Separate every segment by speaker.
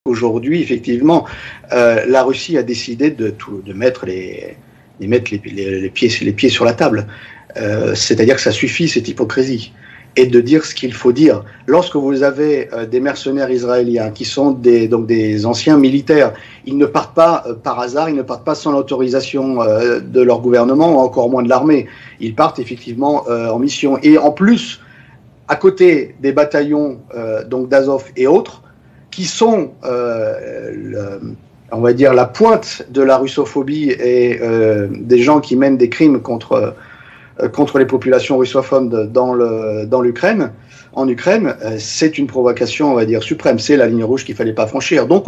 Speaker 1: Aujourd'hui, effectivement, la Russie a décidé de mettre les pieds sur la table. C'est-à-dire que ça suffit, cette hypocrisie. Et de dire ce qu'il faut dire. Lorsque vous avez des mercenaires israéliens qui sont donc des anciens militaires, ils ne partent pas par hasard, ils ne partent pas sans l'autorisation de leur gouvernement, ou encore moins de l'armée. Ils partent effectivement en mission. Et en plus, à côté des bataillons donc d'Azov et autres, qui sont, on va dire, la pointe de la russophobie et des gens qui mènent des crimes contre les populations russophones dans l'Ukraine, en Ukraine, c'est une provocation, on va dire, suprême. C'est la ligne rouge qu'il ne fallait pas franchir. Donc,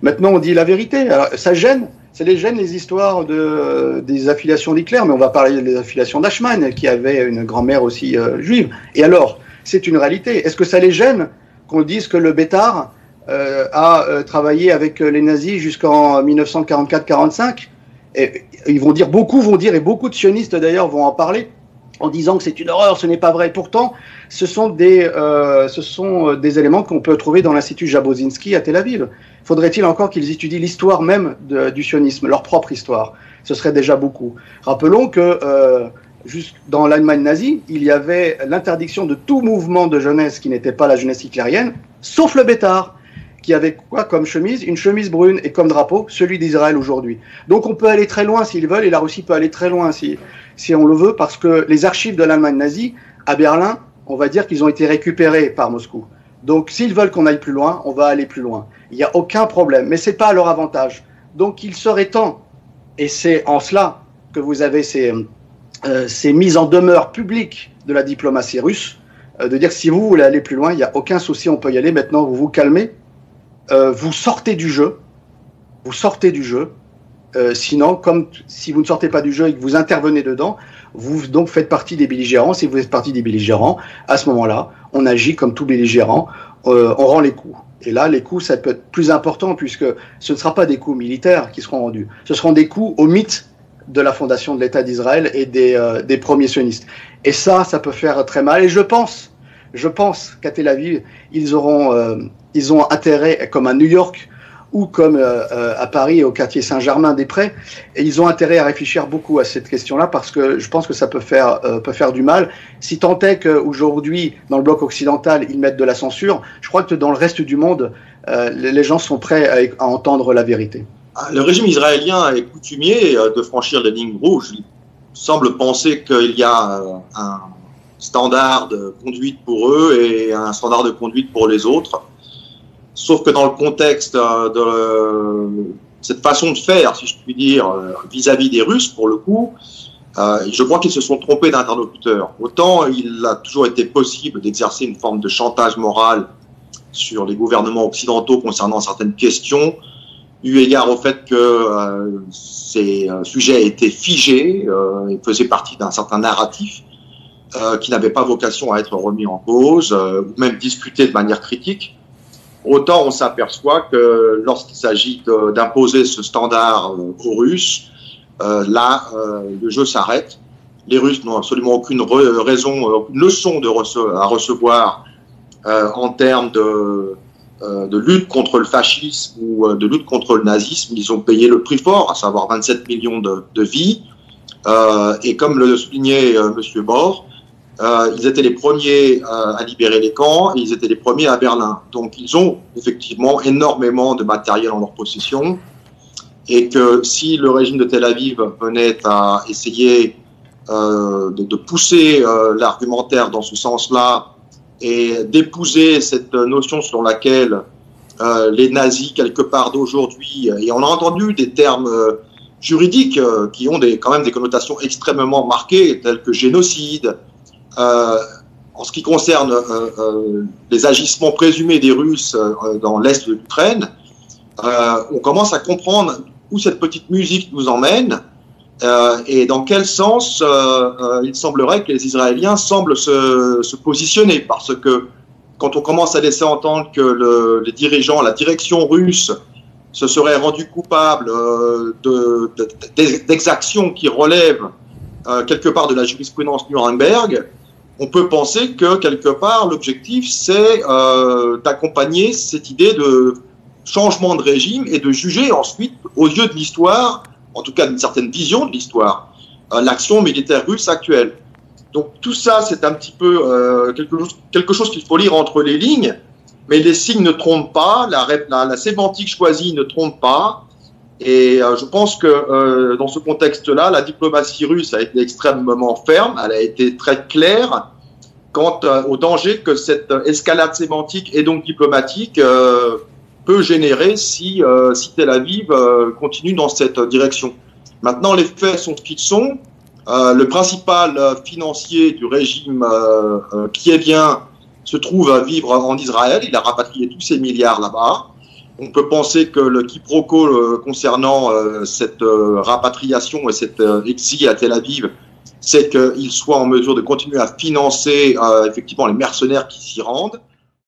Speaker 1: maintenant, on dit la vérité. Alors, ça gêne. Ça les gêne, les histoires des affiliations d'Hitler, mais on va parler des affiliations d'Eichmann, qui avait une grand-mère aussi juive. Et alors, c'est une réalité. Est-ce que ça les gêne qu'on dise que le Bétard a travaillé avec les nazis jusqu'en 1944-45? Et ils vont dire, beaucoup vont dire, et beaucoup de sionistes d'ailleurs vont en parler, en disant que c'est une horreur, ce n'est pas vrai. Pourtant, ce sont des éléments qu'on peut trouver dans l'Institut Jabotinsky à Tel Aviv. Faudrait-il encore qu'ils étudient l'histoire même du sionisme, leur propre histoire? Ce serait déjà beaucoup. Rappelons que juste dans l'Allemagne nazie, il y avait l'interdiction de tout mouvement de jeunesse qui n'était pas la jeunesse hitlérienne, sauf le Bétard, qui avait quoi comme chemise? Une chemise brune, et comme drapeau, celui d'Israël aujourd'hui. Donc on peut aller très loin s'ils veulent, et la Russie peut aller très loin si on le veut, parce que les archives de l'Allemagne nazie, à Berlin, on va dire qu'ils ont été récupérés par Moscou. Donc s'ils veulent qu'on aille plus loin, on va aller plus loin. Il n'y a aucun problème, mais ce n'est pas à leur avantage. Donc il serait temps, et c'est en cela que vous avez ces mises en demeure publiques de la diplomatie russe, de dire si vous voulez aller plus loin, il n'y a aucun souci, on peut y aller. Maintenant, vous vous calmez. Vous sortez du jeu, sinon, comme si vous ne sortez pas du jeu et que vous intervenez dedans, vous donc faites partie des belligérants. Si vous faites partie des belligérants, à ce moment-là, on agit comme tout belligérant, on rend les coups. Et là, les coups, ça peut être plus important, puisque ce ne sera pas des coups militaires qui seront rendus, ce seront des coups au mythe de la fondation de l'État d'Israël et des premiers sionistes. Et ça peut faire très mal, et je pense qu'à Tel Aviv, ils ont intérêt, comme à New York ou comme à Paris, au quartier Saint-Germain-des-Prés, et ils ont intérêt à réfléchir beaucoup à cette question-là, parce que je pense que ça peut faire du mal. Si tant est qu'aujourd'hui, dans le bloc occidental, ils mettent de la censure, je crois que dans le reste du monde, les gens sont prêts à entendre la vérité.
Speaker 2: Le régime israélien est coutumier de franchir les lignes rouges. Il semble penser qu'il y a un standard de conduite pour eux et un standard de conduite pour les autres. Sauf que dans le contexte de cette façon de faire, si je puis dire, vis-à-vis des Russes, pour le coup, je crois qu'ils se sont trompés d'interlocuteurs. Autant il a toujours été possible d'exercer une forme de chantage moral sur les gouvernements occidentaux concernant certaines questions, eu égard au fait que ces sujets étaient figés et faisaient partie d'un certain narratif, qui n'avait pas vocation à être remis en cause, ou même discuté de manière critique. Autant on s'aperçoit que lorsqu'il s'agit d'imposer ce standard aux Russes, là, le jeu s'arrête. Les Russes n'ont absolument aucune raison, aucune leçon à recevoir en termes de lutte contre le fascisme ou de lutte contre le nazisme. Ils ont payé le prix fort, à savoir 27 millions de vies. Et comme le soulignait M. Bohr, ils étaient les premiers à libérer les camps, et ils étaient les premiers à Berlin. Donc ils ont effectivement énormément de matériel en leur possession, et que si le régime de Tel Aviv venait à essayer de pousser l'argumentaire dans ce sens-là, et d'épouser cette notion selon laquelle les nazis, quelque part d'aujourd'hui, et on a entendu des termes juridiques qui ont quand même des connotations extrêmement marquées, telles que génocide, en ce qui concerne les agissements présumés des Russes dans l'est de l'Ukraine, on commence à comprendre où cette petite musique nous emmène et dans quel sens il semblerait que les Israéliens semblent se positionner, parce que quand on commence à laisser entendre que les dirigeants, la direction russe se serait rendu coupable d'exactions qui relèvent quelque part de la jurisprudence Nuremberg, on peut penser que quelque part l'objectif c'est d'accompagner cette idée de changement de régime et de juger ensuite, au yeux de l'histoire, en tout cas d'une certaine vision de l'histoire, l'action militaire russe actuelle. Donc tout ça, c'est un petit peu quelque chose qu'il faut lire entre les lignes, mais les signes ne trompent pas, la sémantique choisie ne trompe pas, et je pense que dans ce contexte-là, la diplomatie russe a été extrêmement ferme, elle a été très claire quant au danger que cette escalade sémantique et donc diplomatique peut générer si Tel Aviv continue dans cette direction. Maintenant, les faits sont ce qu'ils sont. Le principal financier du régime kievien se trouve à vivre en Israël. Il a rapatrié tous ses milliards là-bas. On peut penser que le quiproquo concernant cette rapatriation et cet exil à Tel Aviv, c'est qu'il soit en mesure de continuer à financer effectivement les mercenaires qui s'y rendent.